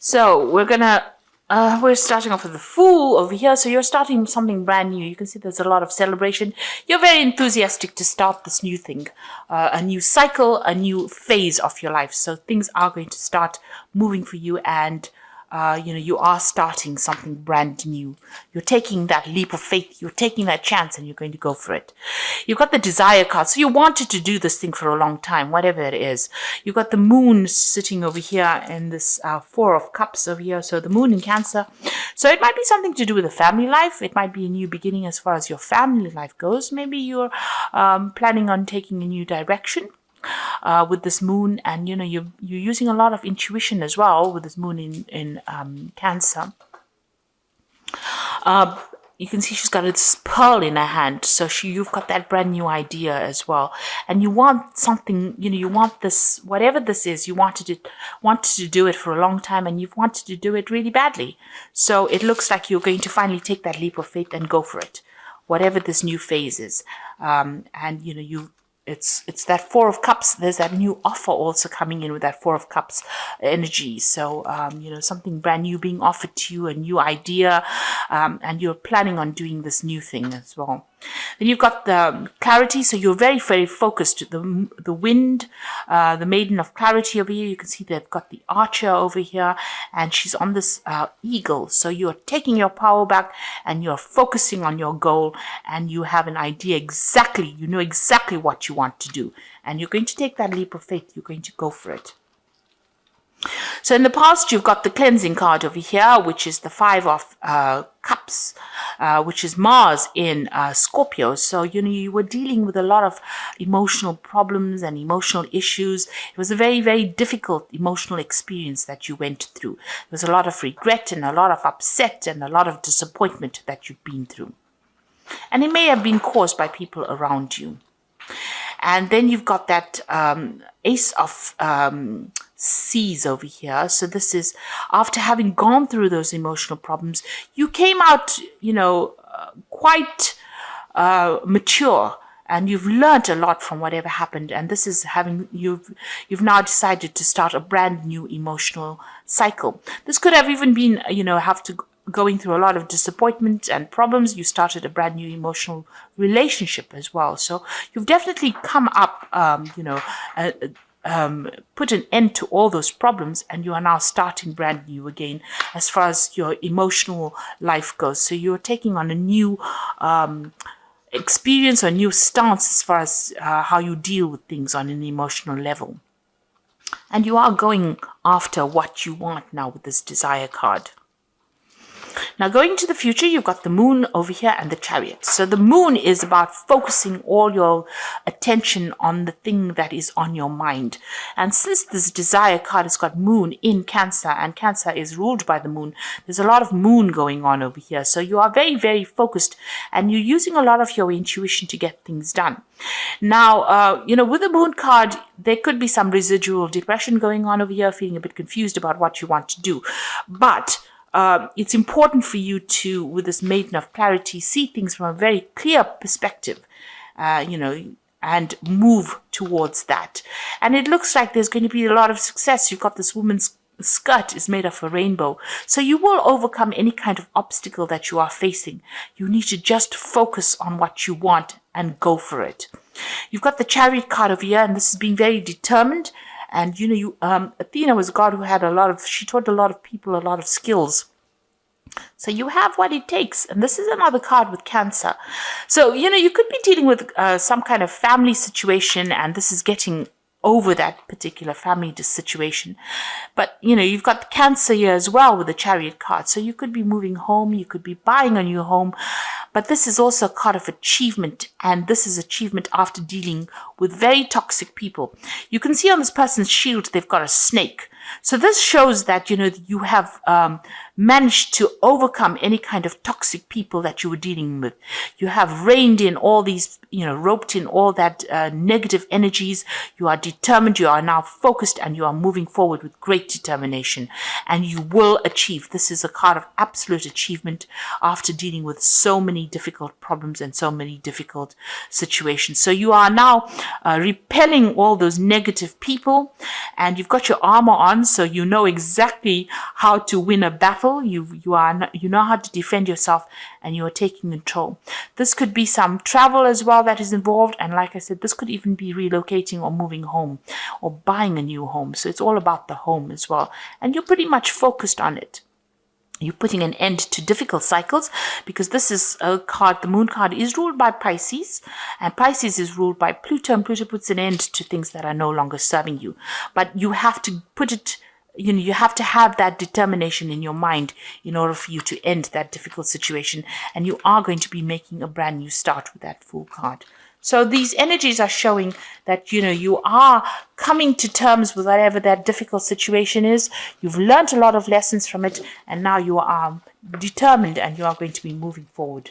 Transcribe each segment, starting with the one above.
So we're starting off with the Fool over here. So you're starting something brand new. You can see there's a lot of celebration. You're very enthusiastic to start this new thing, a new cycle, a new phase of your life. So things are going to start moving for you, and you are starting something brand new. You're taking that leap of faith. You're taking that chance, and you're going to go for it. You've got the Desire card. So you wanted to do this thing for a long time, whatever it is. You've got the Moon sitting over here in this Four of Cups over here. So the Moon in Cancer. So it might be something to do with the family life. It might be a new beginning as far as your family life goes. Maybe you're planning on taking a new direction with this Moon, and you're using a lot of intuition as well with this Moon in Cancer. You can see she's got this pearl in her hand, so you've got that brand new idea as well, and you want something. You want this, whatever this is. You wanted to do it for a long time, and you've wanted to do it really badly. So it looks like you're going to finally take that leap of faith and go for it, whatever this new phase is. It's that Four of Cups. There's that new offer also coming in with that Four of Cups energy. So, something brand new being offered to you, a new idea, and you're planning on doing this new thing as well. Then you've got the Clarity. So you're very, very focused. The Wind, the Maiden of Clarity over here. You can see they've got the Archer over here, and she's on this Eagle. So you're taking your power back, and you're focusing on your goal, and you have an idea exactly. You know exactly what you want to do, and you're going to take that leap of faith. You're going to go for it. So in the past, you've got the Cleansing card over here, which is the Five of Cups, which is Mars in Scorpio. So, you were dealing with a lot of emotional problems and emotional issues. It was a very, very difficult emotional experience that you went through. There was a lot of regret and a lot of upset and a lot of disappointment that you've been through. And it may have been caused by people around you. And then you've got that Ace of Seas over here. So this is after having gone through those emotional problems, you came out, quite mature, and you've learned a lot from whatever happened. And this is you've now decided to start a brand new emotional cycle. This could have even been, going through a lot of disappointment and problems. You started a brand new emotional relationship as well. So you've definitely come up, put an end to all those problems, and you are now starting brand new again as far as your emotional life goes. So you're taking on a new experience or a new stance as far as how you deal with things on an emotional level. And you are going after what you want now with this Desire card. Now, going to the future, you've got the Moon over here and the Chariot. So the Moon is about focusing all your attention on the thing that is on your mind. And since this Desire card has got Moon in Cancer, and Cancer is ruled by the Moon, there's a lot of Moon going on over here. So you are very, very focused, and you're using a lot of your intuition to get things done. Now, with the Moon card, there could be some residual depression going on over here, feeling a bit confused about what you want to do. But it's important for you to, with this Maiden of Clarity, see things from a very clear perspective, and move towards that. And it looks like there's going to be a lot of success. You've got this woman's skirt is made of a rainbow. So you will overcome any kind of obstacle that you are facing. You need to just focus on what you want and go for it. You've got the Chariot card over here, and this is being very determined. And, Athena was a god who she taught a lot of people a lot of skills. So you have what it takes. And this is another card with Cancer. So, you could be dealing with some kind of family situation, and this is getting over that particular family situation. But, you've got the Cancer here as well with the Chariot card. So you could be moving home, you could be buying a new home. But this is also a card of achievement, and this is achievement after dealing with very toxic people. You can see on this person's shield, they've got a snake. So this shows that, you have managed to overcome any kind of toxic people that you were dealing with. You have reined in all these, roped in all that negative energies. You are determined. You are now focused, and you are moving forward with great determination, and you will achieve. This is a card of absolute achievement after dealing with so many difficult problems and so many difficult situations. So you are now repelling all those negative people, and you've got your armor on, so you know exactly how to win a battle. You know how to defend yourself, and you are taking control. This could be some travel as well that is involved, and like I said, this could even be relocating or moving home or buying a new home. So it's all about the home as well, and you're pretty much focused on it. You're putting an end to difficult cycles, because this is a card, the moon card is ruled by Pisces, and Pisces is ruled by Pluto, and Pluto puts an end to things that are no longer serving you. But you have to put it, you have to have that determination in your mind in order for you to end that difficult situation. And you are going to be making a brand new start with that Fool card. So these energies are showing that, you are coming to terms with whatever that difficult situation is. You've learned a lot of lessons from it, and now you are determined, and you are going to be moving forward.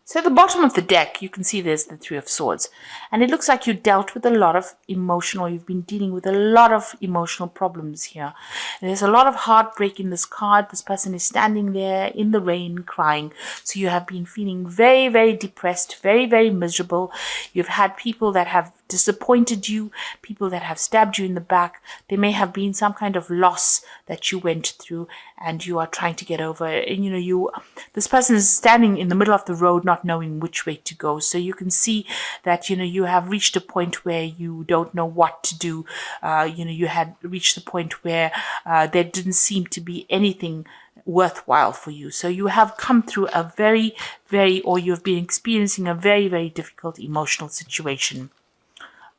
So at the bottom of the deck, you can see there's the Three of Swords. And it looks like you dealt with a lot of you've been dealing with a lot of emotional problems here. And there's a lot of heartbreak in this card. This person is standing there in the rain crying. So you have been feeling very, very depressed, very, very miserable. You've had people that have disappointed you, people that have stabbed you in the back. There may have been some kind of loss that you went through, and you are trying to get over it. And this person is standing in the middle of the road, not knowing which way to go. So you can see that you have reached a point where you don't know what to do. You had reached the point where there didn't seem to be anything worthwhile for you. So you have come through a very, very, or you've been experiencing a very, very difficult emotional situation,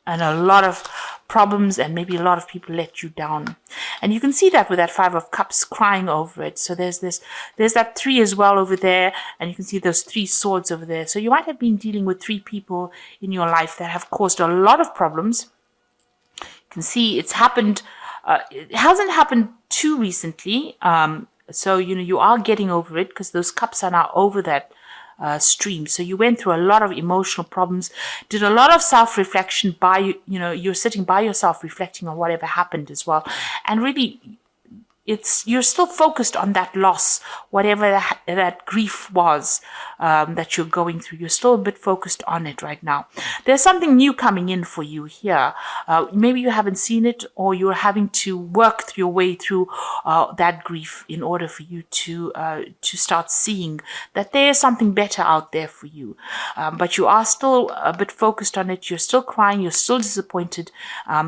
and a lot of problems, and maybe a lot of people let you down. And you can see that with that Five of Cups crying over it. So there's that 3 as well over there, and you can see those 3 swords over there. So you might have been dealing with 3 people in your life that have caused a lot of problems. You can see it's happened. It hasn't happened too recently. So, you are getting over it, because those cups are now over that stream. So you went through a lot of emotional problems, did a lot of self-reflection you're sitting by yourself reflecting on whatever happened as well. And really, you're still focused on that loss, whatever that grief was that you're going through. You're still a bit focused on it right now. There's something new coming in for you here. Maybe you haven't seen it, or you're having to work your way through that grief in order for you to start seeing that there's something better out there for you. But you are still a bit focused on it. You're still crying. You're still disappointed.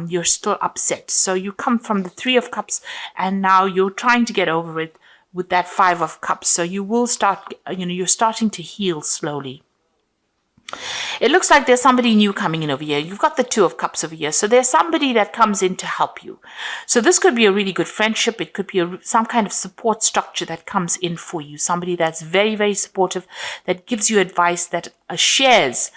You're still upset. So you come from the 3 of Cups, and now you're trying to get over it with that 5 of Cups. So you will start, you're starting to heal slowly. It looks like there's somebody new coming in over here. You've got the 2 of Cups over here. So there's somebody that comes in to help you. So this could be a really good friendship. It could be some kind of support structure that comes in for you. Somebody that's very, very supportive, that gives you advice, that shares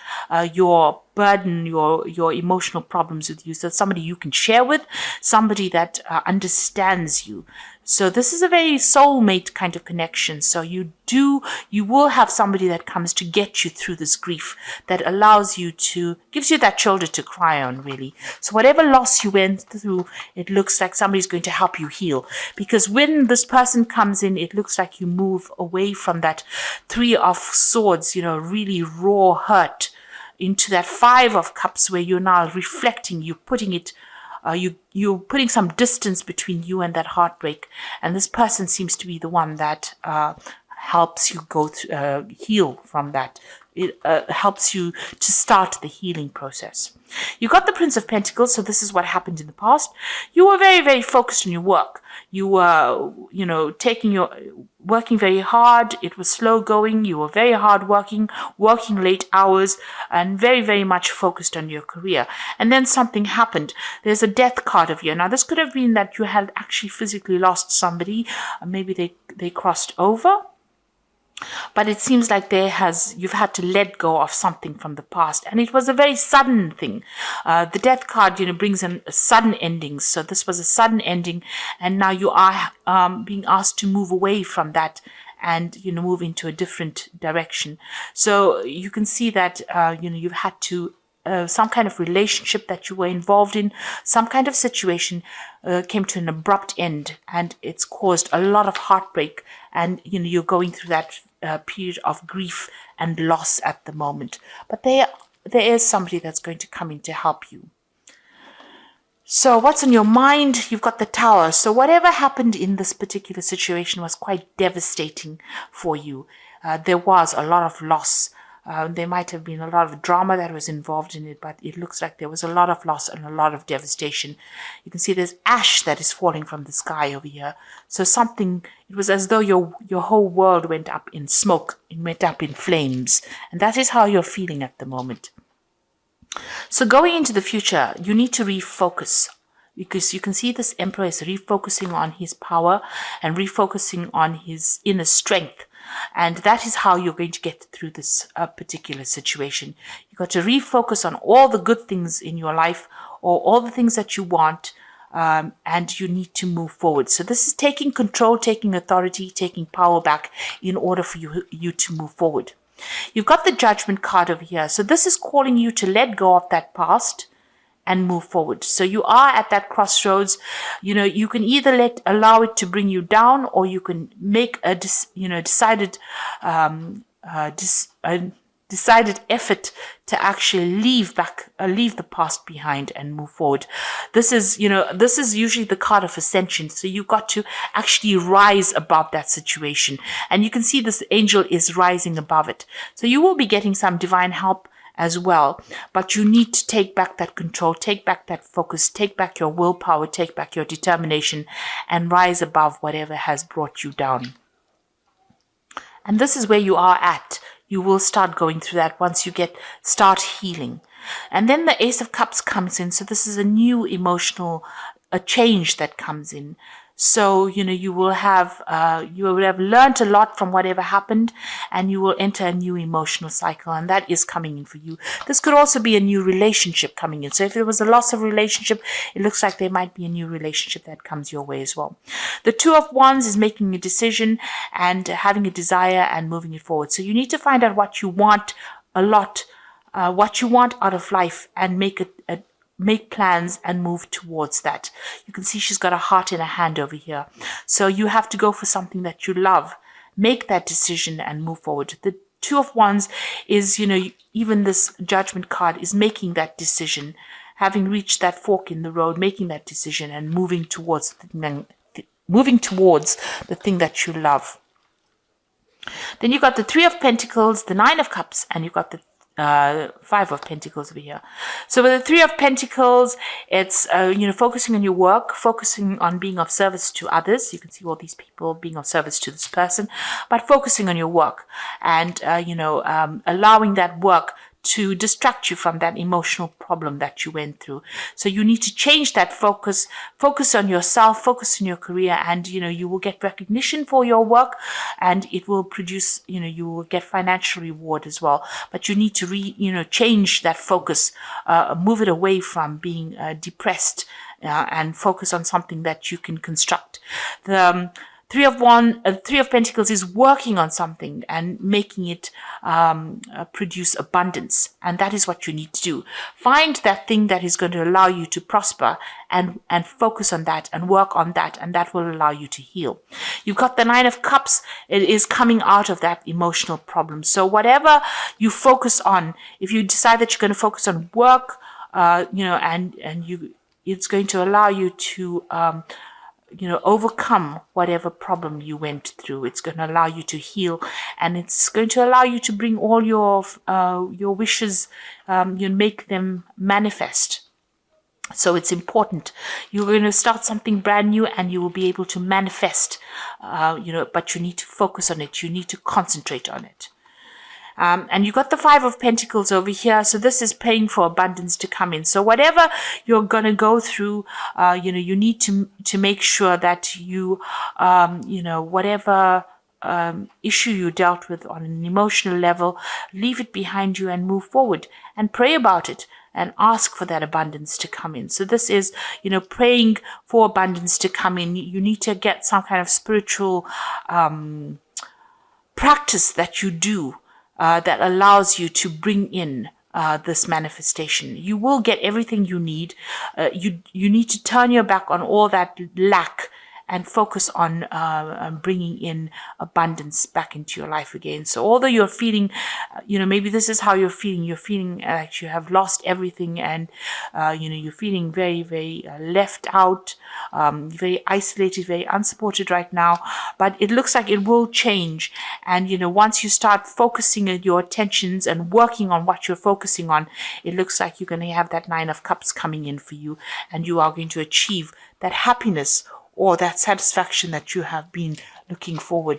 your burden, your emotional problems with you. So somebody you can share with, somebody that understands you. So this is a very soulmate kind of connection. So you will have somebody that comes to get you through this grief, that gives you that shoulder to cry on, really. So whatever loss you went through, it looks like somebody's going to help you heal. Because when this person comes in, it looks like you move away from that 3 of Swords, really raw hurt, into that 5 of Cups, where you're now reflecting, you're putting it, you're putting some distance between you and that heartbreak. And this person seems to be the one that helps you go through, heal from that. It helps you to start the healing process. You got the Prince of Pentacles, so this is what happened in the past. You were very, very focused on your work. You were, working very hard. It was slow going. You were very hard working late hours, and very, very much focused on your career. And then something happened. There's a death card of you. Now, this could have been that you had actually physically lost somebody. Maybe they crossed over. But it seems like you've had to let go of something from the past, and it was a very sudden thing. The death card, brings in a sudden endings. So this was a sudden ending, and now you are being asked to move away from that and move into a different direction. So you can see that you've had to some kind of relationship that you were involved in, some kind of situation came to an abrupt end, and it's caused a lot of heartbreak, and you're going through that period of grief and loss at the moment. But there is somebody that's going to come in to help you. So what's on your mind? You've got the Tower. So whatever happened in this particular situation was quite devastating for you. There was a lot of loss. There might have been a lot of drama that was involved in it, but it looks like there was a lot of loss and a lot of devastation. You can see there's ash that is falling from the sky over here. So it was as though your whole world went up in smoke, it went up in flames. And that is how you're feeling at the moment. So going into the future, you need to refocus, because you can see this Emperor is refocusing on his power and refocusing on his inner strength. And that is how you're going to get through this particular situation. You've got to refocus on all the good things in your life, or all the things that you want, and you need to move forward. So this is taking control, taking authority, taking power back in order for you to move forward. You've got the Judgment card over here. So this is calling you to let go of that past and move forward. So you are at that crossroads. You can either allow it to bring you down, or you can make a decided effort to actually leave the past behind and move forward. This is usually the card of ascension. So you've got to actually rise above that situation. And you can see this angel is rising above it. So you will be getting some divine help as well, but you need to take back that control, take back that focus, take back your willpower, take back your determination, and rise above whatever has brought you down. And this is where you are at. You will start going through that once you start healing. And then the Ace of Cups comes in. So this is a new emotional change that comes in. So, you will have learned a lot from whatever happened, and you will enter a new emotional cycle, and that is coming in for you. This could also be a new relationship coming in. So if there was a loss of relationship, it looks like there might be a new relationship that comes your way as well. The Two of Wands is making a decision and having a desire and moving it forward. So you need to find out what you want what you want out of life, and make plans and move towards that. You can see she's got a heart in her hand over here. So you have to go for something that you love. Make that decision and move forward. The Two of Wands is, even this Judgment card is making that decision, having reached that fork in the road, making that decision and moving towards the thing that you love. Then you've got the Three of Pentacles, the Nine of Cups, and you've got the Five of Pentacles over here. So with the Three of Pentacles, it's focusing on your work, focusing on being of service to others. You can see all these people being of service to this person, but focusing on your work and allowing that work to distract you from that emotional problem that you went through. So you need to change that focus on yourself, focus on your career, and you will get recognition for your work, and it will produce, you will get financial reward as well. But you need to change that focus, move it away from being depressed, and focus on something that you can construct. The Three of Pentacles is working on something and making it produce abundance. And that is what you need to do. Find that thing that is going to allow you to prosper and focus on that and work on that. And that will allow you to heal. You've got the Nine of Cups. It is coming out of that emotional problem. So whatever you focus on, if you decide that you're going to focus on work, it's going to allow you to overcome whatever problem you went through. It's going to allow you to heal, and it's going to allow you to bring all your wishes, make them manifest. So it's important. You're going to start something brand new, and you will be able to manifest, but you need to focus on it. You need to concentrate on it. And you got the Five of Pentacles over here. So this is praying for abundance to come in. So whatever you're going to go through, you need to make sure that you, whatever issue you dealt with on an emotional level, leave it behind you and move forward and pray about it and ask for that abundance to come in. So this is, praying for abundance to come in. You need to get some kind of spiritual practice that you do that allows you to bring in this manifestation. You will get everything you need. You need to turn your back on all that lack and focus on bringing in abundance back into your life again. So although you're feeling, maybe this is how you're feeling like you have lost everything and, you're feeling very, very left out, very isolated, very unsupported right now, but it looks like it will change. And, once you start focusing your attentions and working on what you're focusing on, it looks like you're going to have that 9 of Cups coming in for you, and you are going to achieve that happiness or that satisfaction that you have been looking for.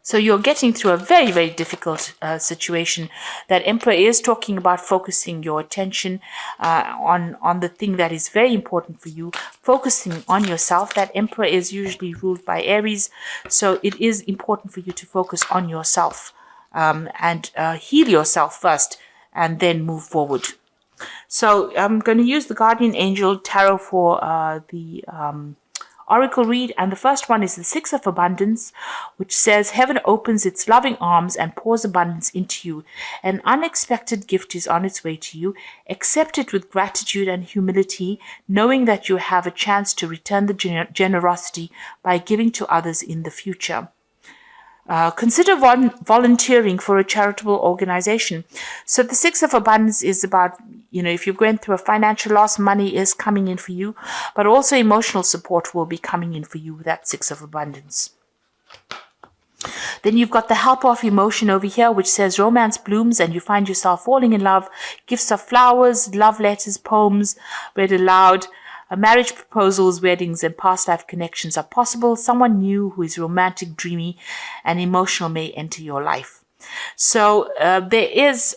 So you're getting through a very, very difficult situation. That Emperor is talking about focusing your attention on the thing that is very important for you, focusing on yourself. That Emperor is usually ruled by Aries, so it is important for you to focus on yourself and heal yourself first and then move forward. So I'm going to use the Guardian Angel Tarot for the Oracle read, and the first one is the 6 of Abundance, which says, heaven opens its loving arms and pours abundance into you. An unexpected gift is on its way to you. Accept it with gratitude and humility, knowing that you have a chance to return the generosity by giving to others in the future. Consider volunteering for a charitable organization. So the 6 of Abundance is about, if you're going through a financial loss, money is coming in for you, but also emotional support will be coming in for you with that 6 of Abundance. Then you've got the Helper of Emotion over here, which says romance blooms and you find yourself falling in love. Gifts of flowers, love letters, poems read aloud. Marriage proposals, weddings, and past life connections are possible. Someone new who is romantic, dreamy, and emotional may enter your life. So there is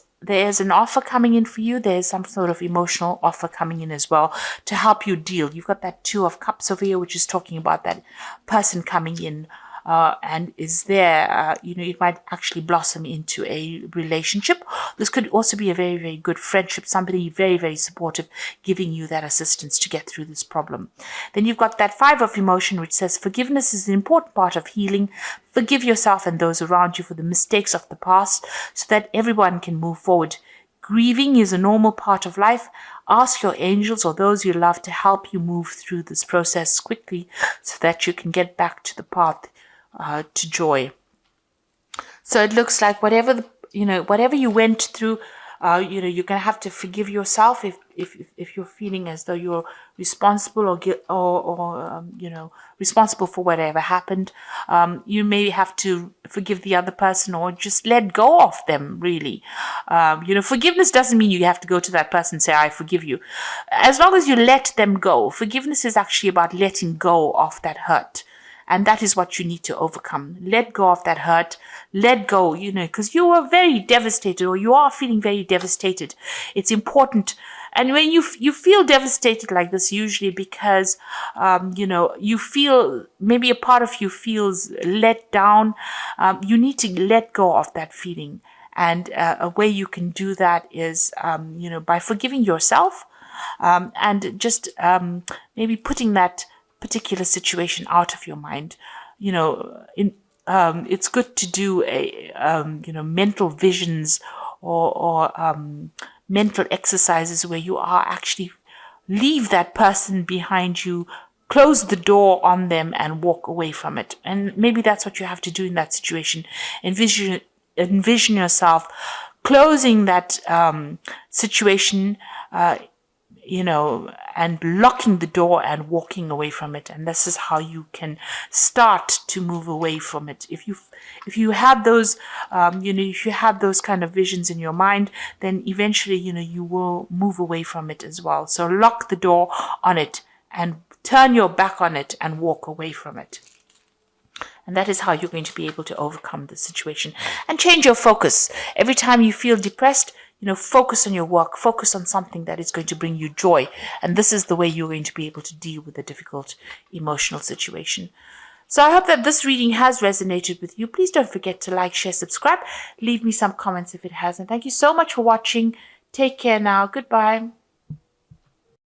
an offer coming in for you. There is some sort of emotional offer coming in as well to help you deal. You've got that 2 of Cups over here, which is talking about that person coming in and is there. It might actually blossom into a relationship. This could also be a very, very good friendship, somebody very, very supportive, giving you that assistance to get through this problem. Then you've got that 5 of Emotion, which says forgiveness is an important part of healing. Forgive yourself and those around you for the mistakes of the past so that everyone can move forward. Grieving is a normal part of life. Ask your angels or those you love to help you move through this process quickly so that you can get back to the path to joy. So it looks like whatever you went through, you're going to have to forgive yourself if you're feeling as though you're responsible or responsible for whatever happened. You may have to forgive the other person or just let go of them, really. Forgiveness doesn't mean you have to go to that person and say, I forgive you. As long as you let them go, forgiveness is actually about letting go of that hurt. And that is what you need to overcome. Let go of that hurt. Let go, because you were very devastated or you are feeling very devastated. It's important. And when you feel devastated like this, usually because, you feel, maybe a part of you feels let down, you need to let go of that feeling. And a way you can do that is, by forgiving yourself and just maybe putting that particular situation out of your mind. It's good to do mental visions or mental exercises where you are actually leave that person behind you, close the door on them and walk away from it. And maybe that's what you have to do in that situation. Envision yourself closing that situation, and locking the door and walking away from it. And this is how you can start to move away from it. If you have those, if you have those kind of visions in your mind, then eventually, you will move away from it as well. So lock the door on it and turn your back on it and walk away from it. And that is how you're going to be able to overcome the situation and change your focus. Every time you feel depressed, focus on your work, focus on something that is going to bring you joy. And this is the way you're going to be able to deal with a difficult emotional situation. So I hope that this reading has resonated with you. Please don't forget to like, share, subscribe. Leave me some comments if it has. And thank you so much for watching. Take care now. Goodbye.